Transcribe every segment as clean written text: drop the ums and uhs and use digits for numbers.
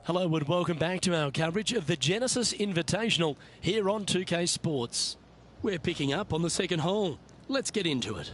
Hello and welcome back to our coverage of the Genesis Invitational here on 2K Sports. We're picking up on the second hole. Let's get into it.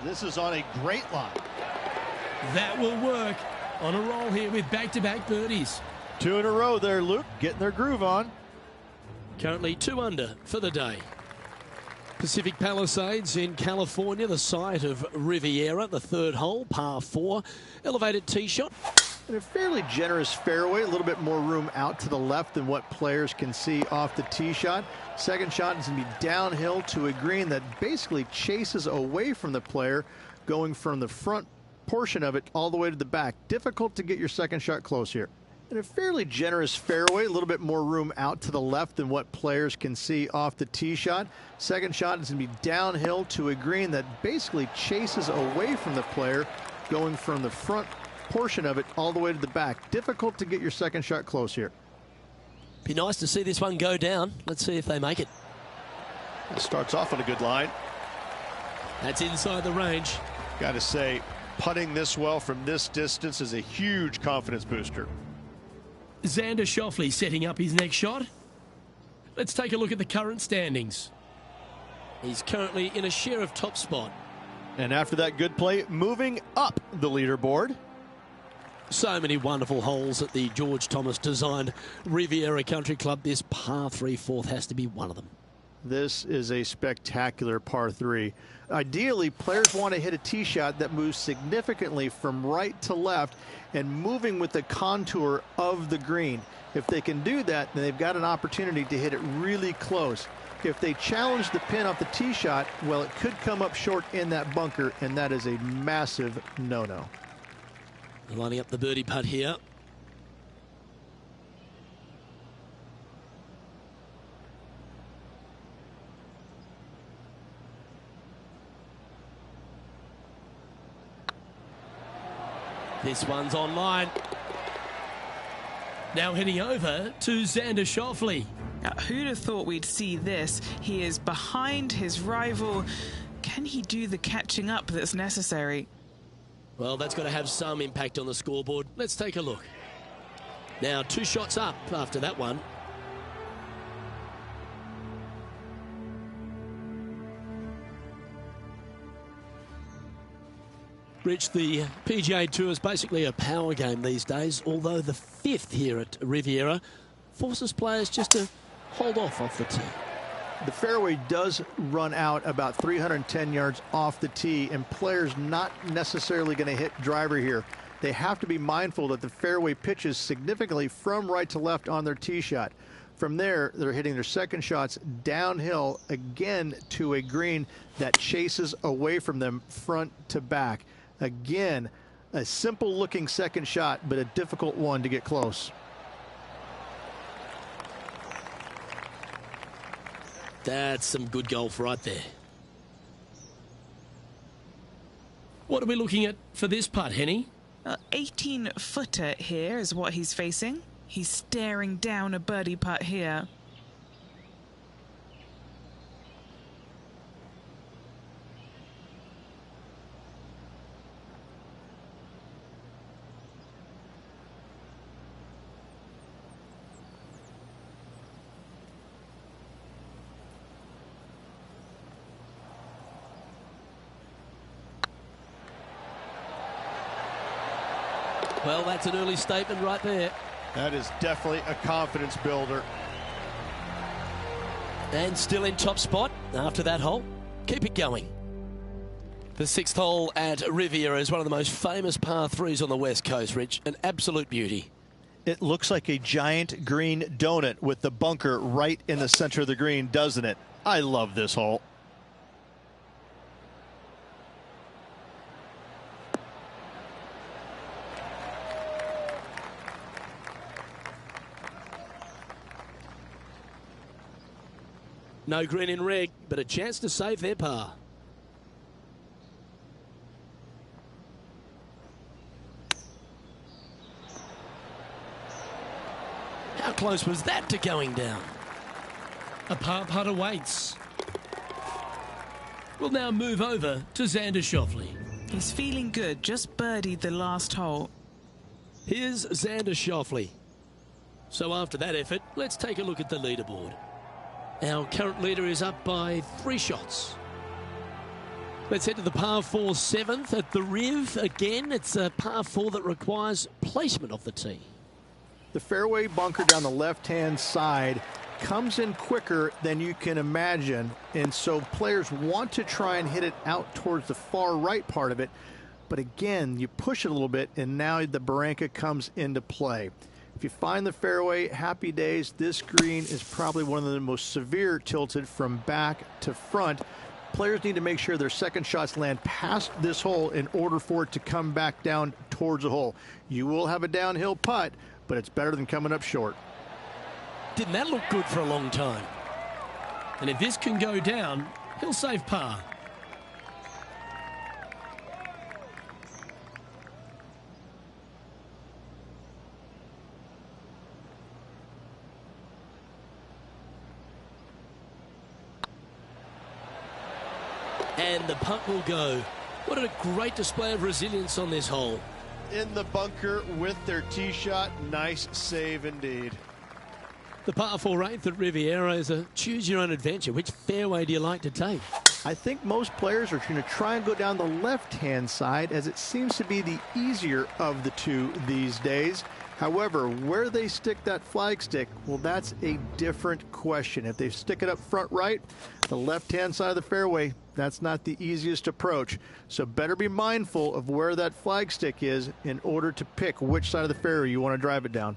This is on a great line. That will work on a roll here with back-to-back birdies. 2 in a row there, Luke, getting their groove on. Currently 2 under for the day. Pacific Palisades in California, the site of Riviera, the third hole, par 4. Elevated tee shot. And a fairly generous fairway, a little bit more room out to the left than what players can see off the tee shot. Second shot is going to be downhill to a green that basically chases away from the player, going from the front portion of it all the way to the back. Difficult to get your second shot close here. And a fairly generous fairway, a little bit more room out to the left than what players can see off the tee shot. Second shot is going to be downhill to a green that basically chases away from the player, going from the front portion of it all the way to the back. Difficult to get your second shot close here. Be nice to see this one go down. Let's see if they make it. It starts off on a good line. That's inside the range. Got to say, putting this well from this distance is a huge confidence booster. Xander Schauffele setting up his next shot. Let's take a look at the current standings. He's currently in a share of top spot. And after that good play, moving up the leaderboard. So many wonderful holes at the George Thomas designed Riviera Country Club. This par 3 fourth has to be one of them. This is a spectacular par 3. Ideally, players want to hit a tee shot that moves significantly from right to left and moving with the contour of the green. If they can do that, then they've got an opportunity to hit it really close. If they challenge the pin off the tee shot, well, it could come up short in that bunker, and that is a massive no-no. Lining up the birdie putt here. This one's online. Now heading over to Xander Schauffele. Now, who'd have thought we'd see this? He is behind his rival. Can he do the catching up that's necessary? Well, that's got to have some impact on the scoreboard. Let's take a look. Now 2 shots up after that one. Rich, the PGA Tour is basically a power game these days, although the 5th here at Riviera forces players just to hold off the tee. The fairway does run out about 310 yards off the tee, and players not necessarily going to hit driver here. They have to be mindful that the fairway pitches significantly from right to left on their tee shot. From there, they're hitting their second shots downhill again to a green that chases away from them front to back. Again, a simple looking second shot, but a difficult one to get close. That's some good golf right there. What are we looking at for this putt, Henny? 18-footer here is what he's facing. He's staring down a birdie putt here. Well, that's an early statement right there. That is definitely a confidence builder. And still in top spot after that hole. Keep it going. The 6th hole at Riviera is one of the most famous par 3s on the West Coast, Rich. An absolute beauty. It looks like a giant green donut with the bunker right in the center of the green, doesn't it? I love this hole. No green in red, but a chance to save their par. How close was that to going down? A par putt awaits. We'll now move over to Xander Schauffele. He's feeling good, just birdied the last hole. Here's Xander Schauffele. So after that effort, let's take a look at the leaderboard. Our current leader is up by 3 shots. Let's head to the par 4 7th at the Riv. Again, it's a par 4 that requires placement of the tee. The fairway bunker down the left-hand side comes in quicker than you can imagine, and so players want to try and hit it out towards the far right part of it. But again, you push it a little bit, and now the Barranca comes into play. If you find the fairway, happy days. This green is probably one of the most severe tilted from back to front. Players need to make sure their second shots land past this hole in order for it to come back down towards the hole. You will have a downhill putt, but it's better than coming up short. Didn't that look good for a long time? And if this can go down, he'll save par. And the putt will go. What a great display of resilience on this hole. In the bunker with their tee shot. Nice save indeed. The par 4 8th at Riviera is a choose your own adventure. Which fairway do you like to take? I think most players are going to try and go down the left-hand side, as it seems to be the easier of the two these days. However, where they stick that flagstick, well, that's a different question. If they stick it up front right, the left-hand side of the fairway, that's not the easiest approach. So better be mindful of where that flagstick is in order to pick which side of the fairway you want to drive it down.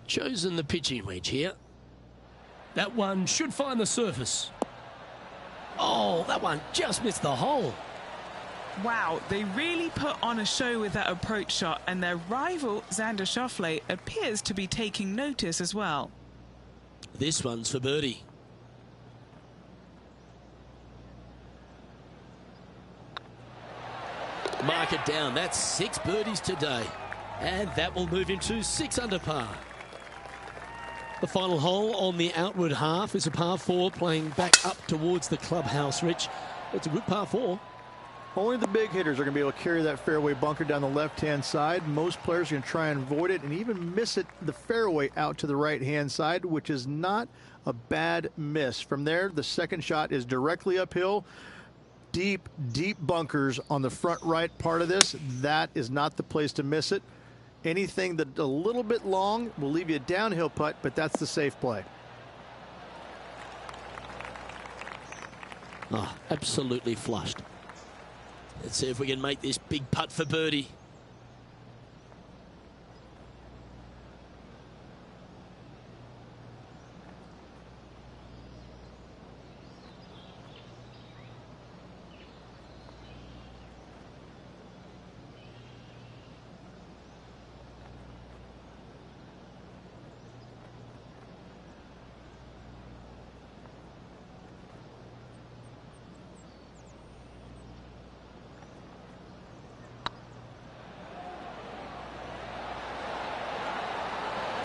Chosen the pitching wedge here. That one should find the surface. Oh, that one just missed the hole. Wow, they really put on a show with that approach shot, and their rival, Xander Schauffele, appears to be taking notice as well. This one's for birdie. Mark it down. That's 6 birdies today. And that will move him to 6 under par. The final hole on the outward half is a par 4 playing back up towards the clubhouse, Rich. It's a good par 4. Only the big hitters are going to be able to carry that fairway bunker down the left-hand side. Most players are going to try and avoid it and even miss it the fairway out to the right-hand side, which is not a bad miss. From there, the second shot is directly uphill. Deep, deep bunkers on the front right part of this. That is not the place to miss it. Anything that a little bit long will leave you a downhill putt, but that's the safe play. Oh, absolutely flushed. Let's see if we can make this big putt for birdie.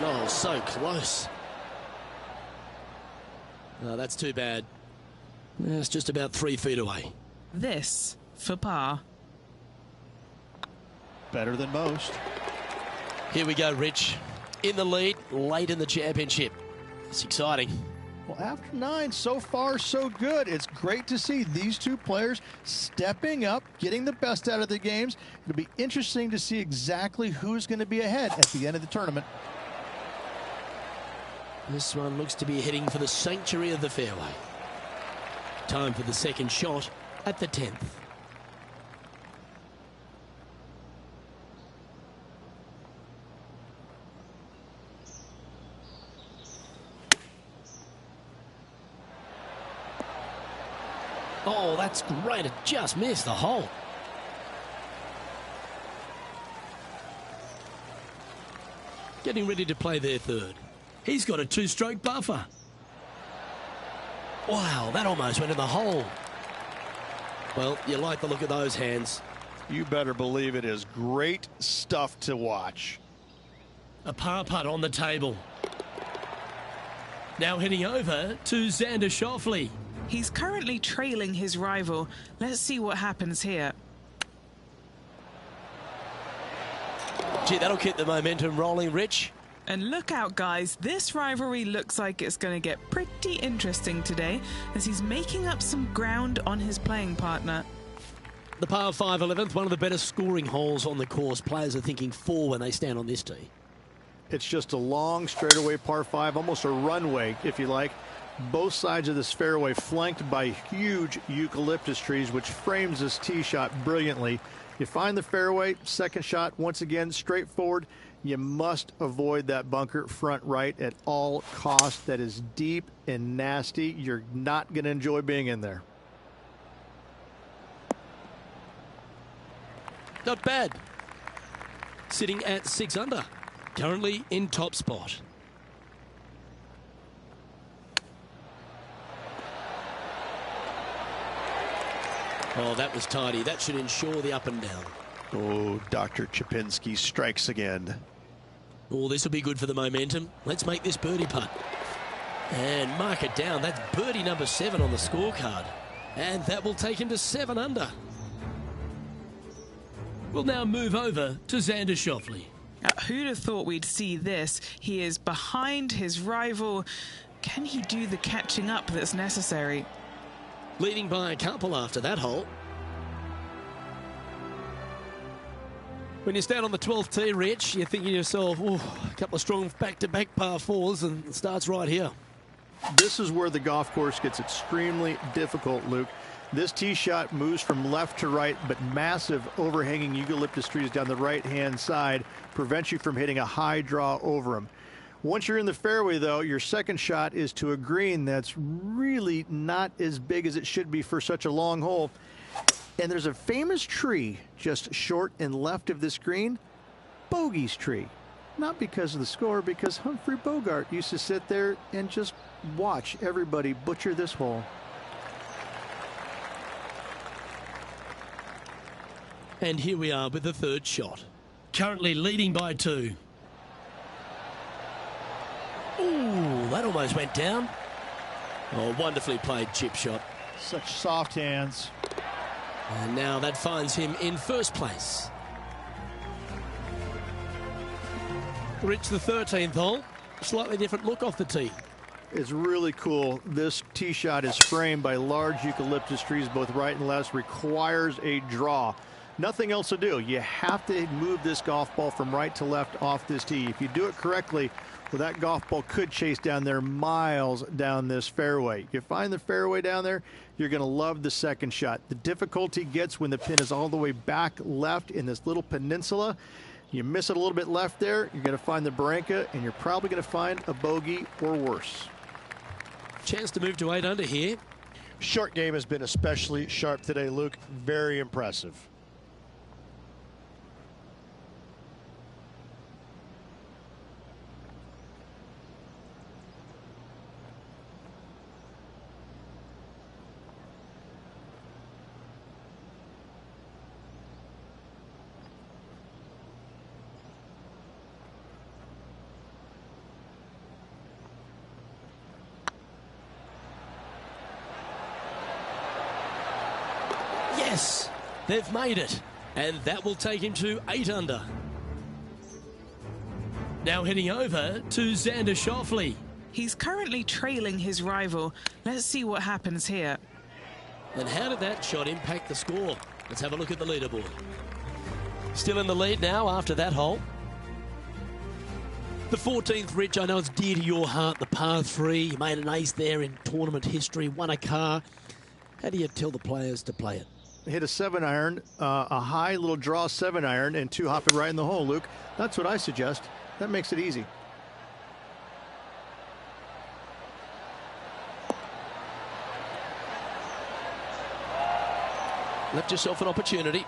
Oh, so close. Oh, that's too bad. It's just about 3 feet away. This for par. Better than most. Here we go, Rich. In the lead, late in the championship. It's exciting. Well, after 9, so far so good. It's great to see these two players stepping up, getting the best out of the games. It'll be interesting to see exactly who's going to be ahead at the end of the tournament. This one looks to be heading for the sanctuary of the fairway. Time for the second shot at the 10th. Oh, that's great. It just missed the hole. Getting ready to play their third. He's got a 2-stroke buffer. Wow, that almost went in the hole. Well, you like the look of those hands. You better believe it is great stuff to watch. A par putt on the table. Now heading over to Xander Schauffele. He's currently trailing his rival. Let's see what happens here. Gee, that'll keep the momentum rolling, Rich. And look out, guys. This rivalry looks like it's going to get pretty interesting today as he's making up some ground on his playing partner. The par 5 11th, one of the better scoring holes on the course. Players are thinking 4 when they stand on this tee. It's just a long straightaway par 5, almost a runway, if you like. Both sides of this fairway flanked by huge eucalyptus trees, which frames this tee shot brilliantly. You find the fairway, second shot, once again, straightforward. You must avoid that bunker front right at all costs. That is deep and nasty. You're not going to enjoy being in there. Not bad. Sitting at 6 under. Currently in top spot. Oh, that was tidy. That should ensure the up and down. Oh, Dr. Chapinski strikes again. Oh, this will be good for the momentum. Let's make this birdie putt. And mark it down. That's birdie number 7 on the scorecard. And that will take him to 7 under. We'll now move over to Xander Schauffele. Who'd have thought we'd see this? He is behind his rival. Can he do the catching up that's necessary? Leading by a couple after that hole. When you stand on the 12th tee, Rich, you're thinking to yourself, oh, a couple of strong back-to-back par 4s, and it starts right here. This is where the golf course gets extremely difficult, Luke. This tee shot moves from left to right, but massive overhanging eucalyptus trees down the right-hand side prevents you from hitting a high draw over them. Once you're in the fairway, though, your second shot is to a green that's really not as big as it should be for such a long hole. And there's a famous tree just short and left of this green, Bogey's tree. Not because of the score, because Humphrey Bogart used to sit there and just watch everybody butcher this hole. And here we are with the third shot. Currently leading by 2. Ooh, that almost went down. Oh, wonderfully played chip shot. Such soft hands. And now that finds him in first place. Rich, the 13th hole. Slightly different look off the tee. It's really cool. This tee shot is framed by large eucalyptus trees, both right and left. Requires a draw. Nothing else to do. You have to move this golf ball from right to left off this tee. If you do it correctly, well, that golf ball could chase down there miles down this fairway. You find the fairway down there, you're going to love the second shot. The difficulty gets when the pin is all the way back left in this little peninsula. You miss it a little bit left there, you're going to find the Barranca, and you're probably going to find a bogey or worse. Chance to move to 8 under here. Short game has been especially sharp today, Luke. Very impressive. Yes, they've made it. And that will take him to 8 under. Now heading over to Xander Schauffele. He's currently trailing his rival. Let's see what happens here. And how did that shot impact the score? Let's have a look at the leaderboard. Still in the lead now after that hole. The 14th, Rich, I know it's dear to your heart, the par 3. You made an ace there in tournament history, won a car. How do you tell the players to play it? Hit a 7-iron, a high little draw 7-iron, and 2 hop it right in the hole, Luke. That's what I suggest. That makes it easy. Left yourself an opportunity.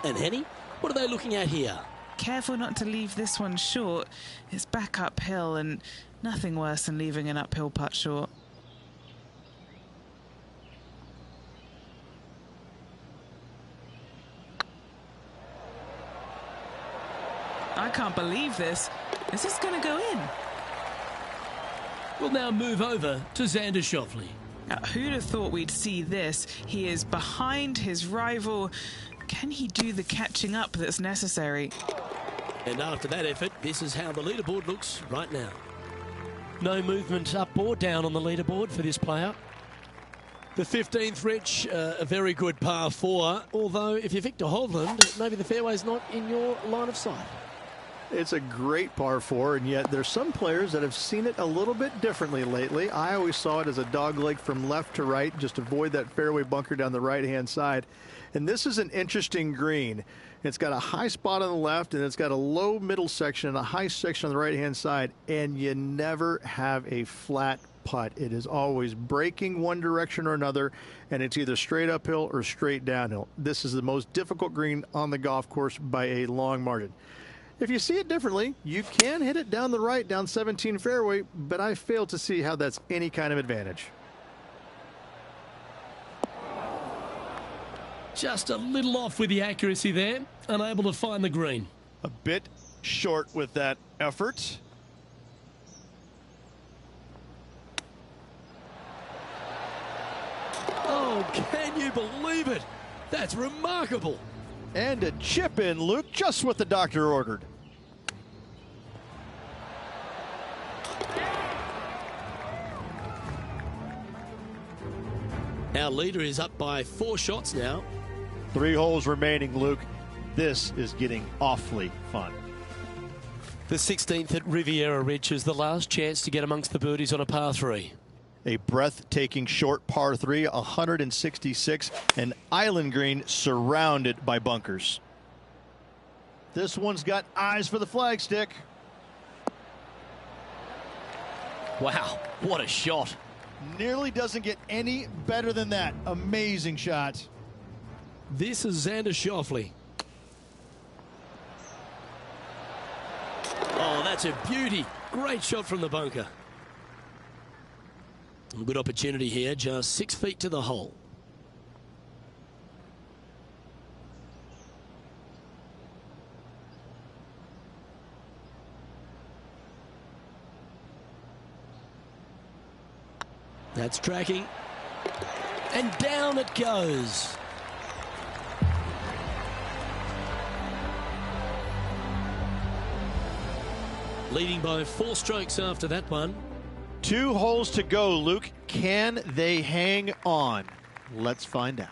And Henny, what are they looking at here? Careful not to leave this one short. It's back uphill and nothing worse than leaving an uphill putt short. I can't believe this. Is this going to go in? We'll now move over to Xander Schauffele. Who'd have thought we'd see this? He is behind his rival. Can he do the catching up that's necessary? And after that effort, this is how the leaderboard looks right now. No movement up or down on the leaderboard for this player. The 15th, Rich, a very good par 4. Although, if you're Victor Hovland, maybe the fairway's not in your line of sight. It's a great par 4, and yet there's some players that have seen it a little bit differently lately. I always saw it as a dogleg from left to right, just avoid that fairway bunker down the right-hand side. And this is an interesting green. It's got a high spot on the left, and it's got a low middle section and a high section on the right-hand side, and you never have a flat putt. It is always breaking one direction or another, and it's either straight uphill or straight downhill. This is the most difficult green on the golf course by a long margin. If you see it differently, you can hit it down the right, down 17 fairway, but I fail to see how that's any kind of advantage. Just a little off with the accuracy there, unable to find the green. A bit short with that effort. Oh, can you believe it? That's remarkable. And a chip in, Luke, just what the doctor ordered. Our leader is up by 4 shots now. 3 holes remaining, Luke. This is getting awfully fun. The 16th at Riviera Ridge is the last chance to get amongst the birdies on a par 3. A breathtaking short par 3, 166, an island green surrounded by bunkers. This one's got eyes for the flagstick. Wow, what a shot. Nearly doesn't get any better than that. Amazing shot. This is Xander Schauffele. Oh, that's a beauty. Great shot from the bunker. Good opportunity here, just 6 feet to the hole. That's tracking. And down it goes. Leading by 4 strokes after that one. 2 holes to go, Luke. Can they hang on? Let's find out.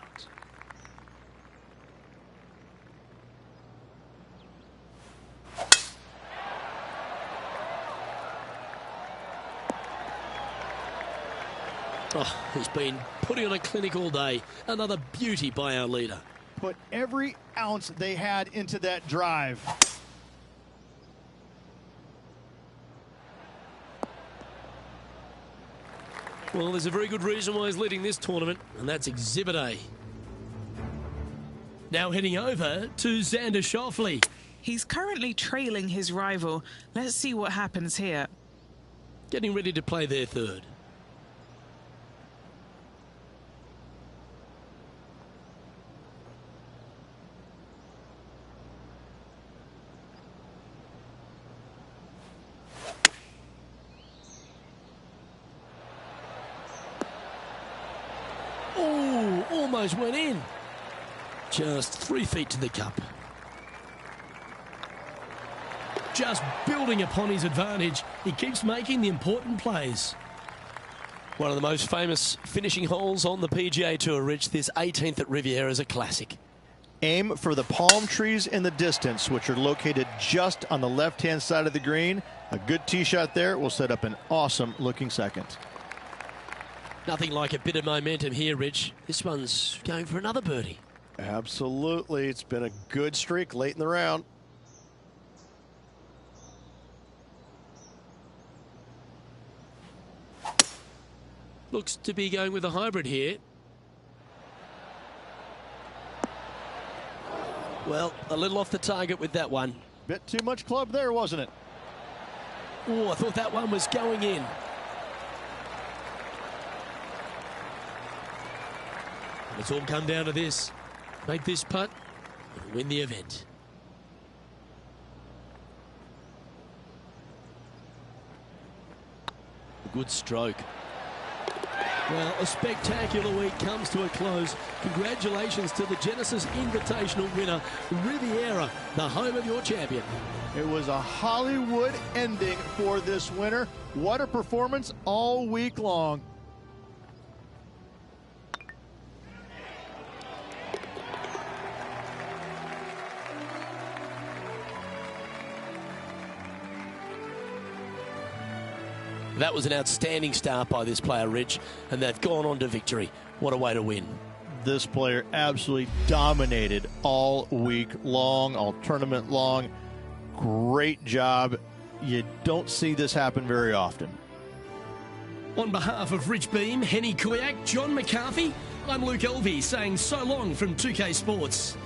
Oh, he's been putting on a clinic all day. Another beauty by our leader. Put every ounce they had into that drive. Well, there's a very good reason why he's leading this tournament, and that's Exhibit A. Now heading over to Xander Schauffele. He's currently trailing his rival. Let's see what happens here. Getting ready to play their third. Oh, almost went in. Just 3 feet to the cup. just building upon his advantage. He keeps making the important plays. One of the most famous finishing holes on the PGA Tour, Rich. This 18th at Riviera is a classic. Aim for the palm trees in the distance, which are located just on the left-hand side of the green. A good tee shot there will set up an awesome-looking second. Nothing like a bit of momentum here, Rich. This one's going for another birdie. Absolutely. It's been a good streak late in the round. Looks to be going with a hybrid here. Well, a little off the target with that one. Bit too much club there, wasn't it? Oh, I thought that one was going in. And it's all come down to this. Make this putt and win the event. A good stroke. Well, a spectacular week comes to a close. Congratulations to the Genesis Invitational winner, Riviera, the home of your champion. It was a Hollywood ending for this winner. What a performance all week long. That was an outstanding start by this player, Rich, and they've gone on to victory. What a way to win. This player absolutely dominated all week long, all tournament long. Great job. You don't see this happen very often. On behalf of Rich Beam, Henny Kuyak, John McCarthy, I'm Luke Elvey saying so long from 2K Sports.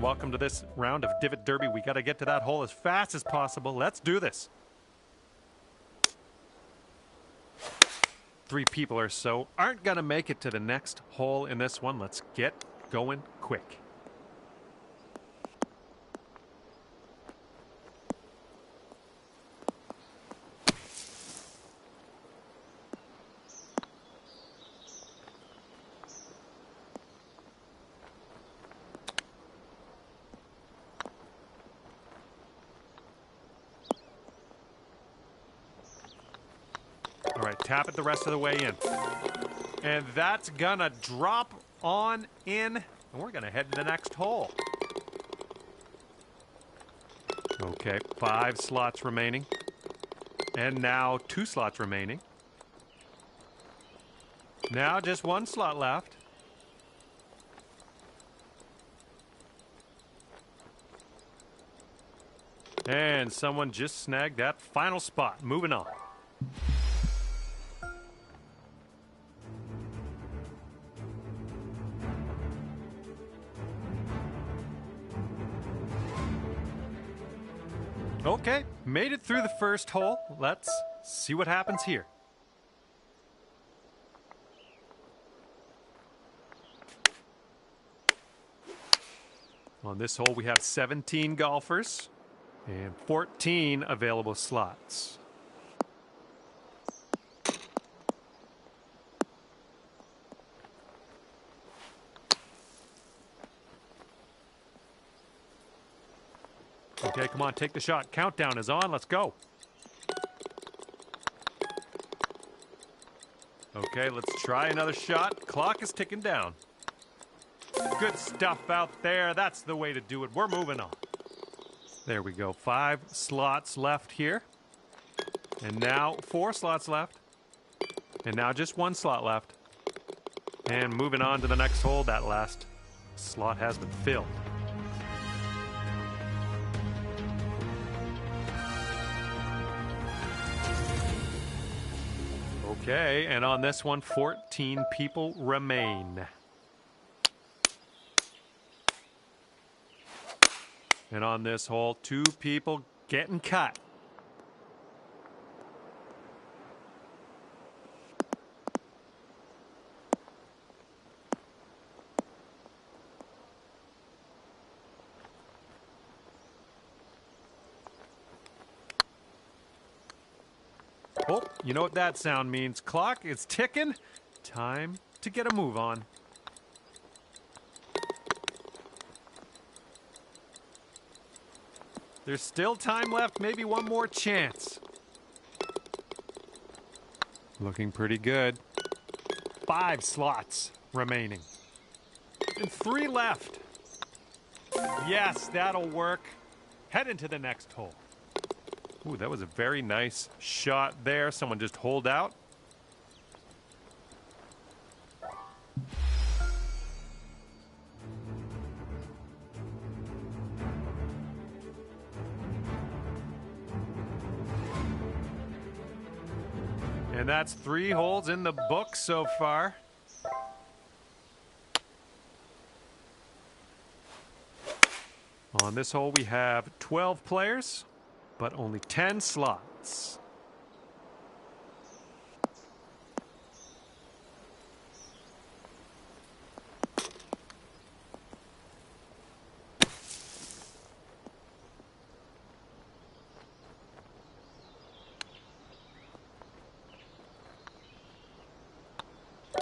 welcome to this round of Divot Derby. We got to get to that hole as fast as possible. Let's do this. 3 people or so aren't going to make it to the next hole in this one. Let's get going quick. All right, tap it the rest of the way in. And that's gonna drop on in, and we're gonna head to the next hole. Okay, 5 slots remaining. And now 2 slots remaining. Now just 1 slot left. And someone just snagged that final spot. Moving on. Okay, made it through the first hole. Let's see what happens here. On this hole, we have 17 golfers and 14 available slots. Okay, come on, take the shot. Countdown is on. Let's go. Okay, let's try another shot. Clock is ticking down. Good stuff out there. That's the way to do it. We're moving on. There we go. 5 slots left here. And now 4 slots left. And now just 1 slot left. And moving on to the next hole. That last slot has been filled. Okay, and on this one, 14 people remain. And on this hole, 2 people getting cut. Oh, you know what that sound means. Clock is ticking. Time to get a move on. There's still time left, maybe one more chance. Looking pretty good. 5 slots remaining. And 3 left. Yes, that'll work. Head into the next hole. Ooh, that was a very nice shot there. Someone just holed out. And that's 3 holes in the book so far. On this hole, we have 12 players, but only 10 slots.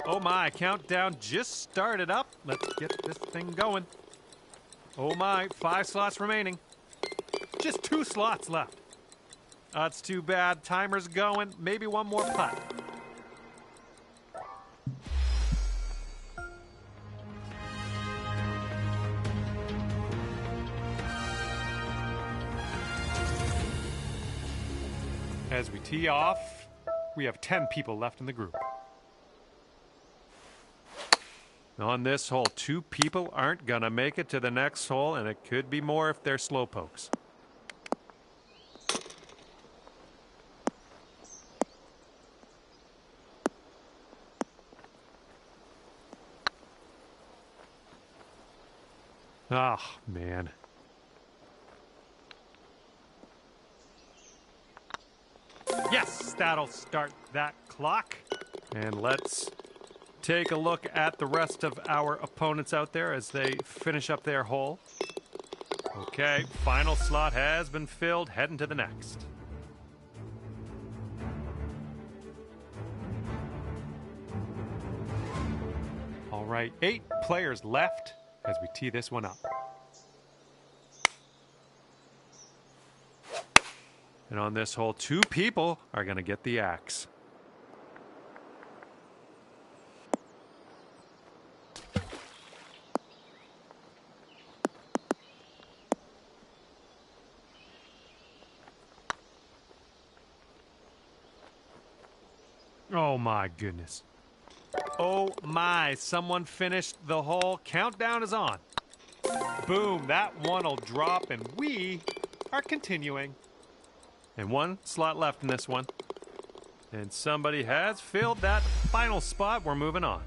Oh my, countdown just started up. Let's get this thing going. Oh my, 5 slots remaining. Just 2 slots left. That's too bad. Timer's going. Maybe one more putt. As we tee off, we have 10 people left in the group. On this hole, 2 people aren't gonna make it to the next hole, and it could be more if they're slow pokes. Oh, man. Yes, that'll start that clock. And let's take a look at the rest of our opponents out there as they finish up their hole. Okay, final slot has been filled. Heading to the next. All right, 8 players left as we tee this one up. And on this hole, 2 people are going to get the axe. Oh my goodness. Oh my, someone finished the hole. Countdown is on. Boom, that one will drop and we are continuing. And 1 slot left in this one. And somebody has filled that final spot. We're moving on.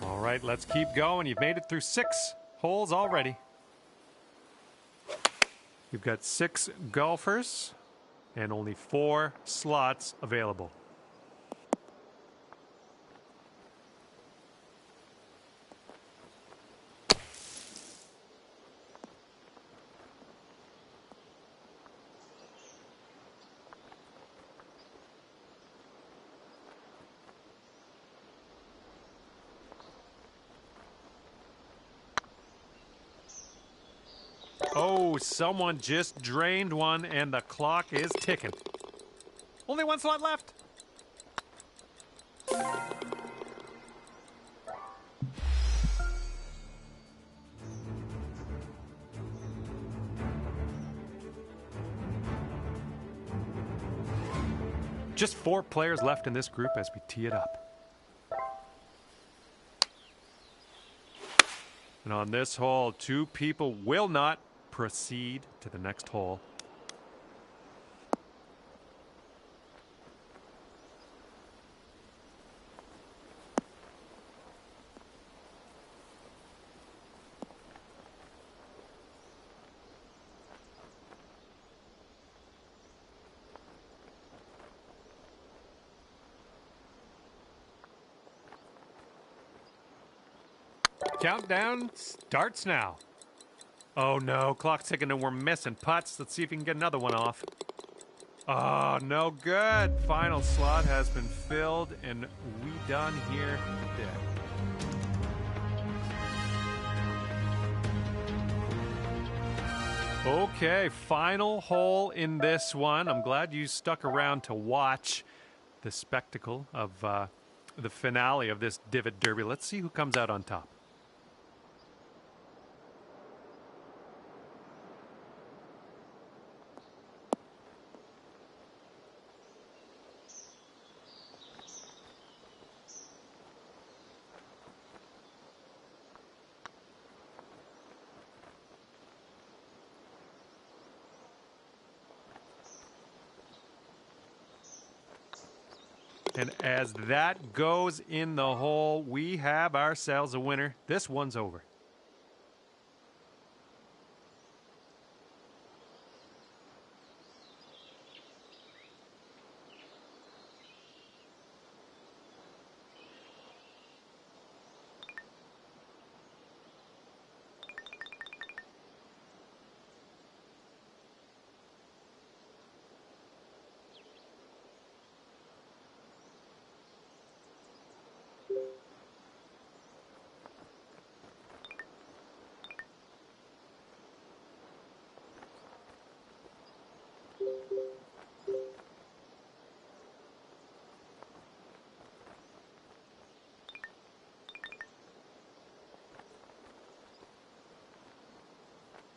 All right, let's keep going. You've made it through 6 holes already. You've got 6 golfers and only 4 slots available. Oh, someone just drained one and the clock is ticking. Only 1 slot left. Just 4 players left in this group as we tee it up. And on this hole, 2 people will not proceed to the next hole. Countdown starts now. Oh no, clock's ticking and we're missing putts. Let's see if we can get another one off. Oh, no good. Final slot has been filled and we done here today. Okay, final hole in this one. I'm glad you stuck around to watch the spectacle of the finale of this Divot Derby. Let's see who comes out on top. And as that goes in the hole, we have ourselves a winner. This one's over.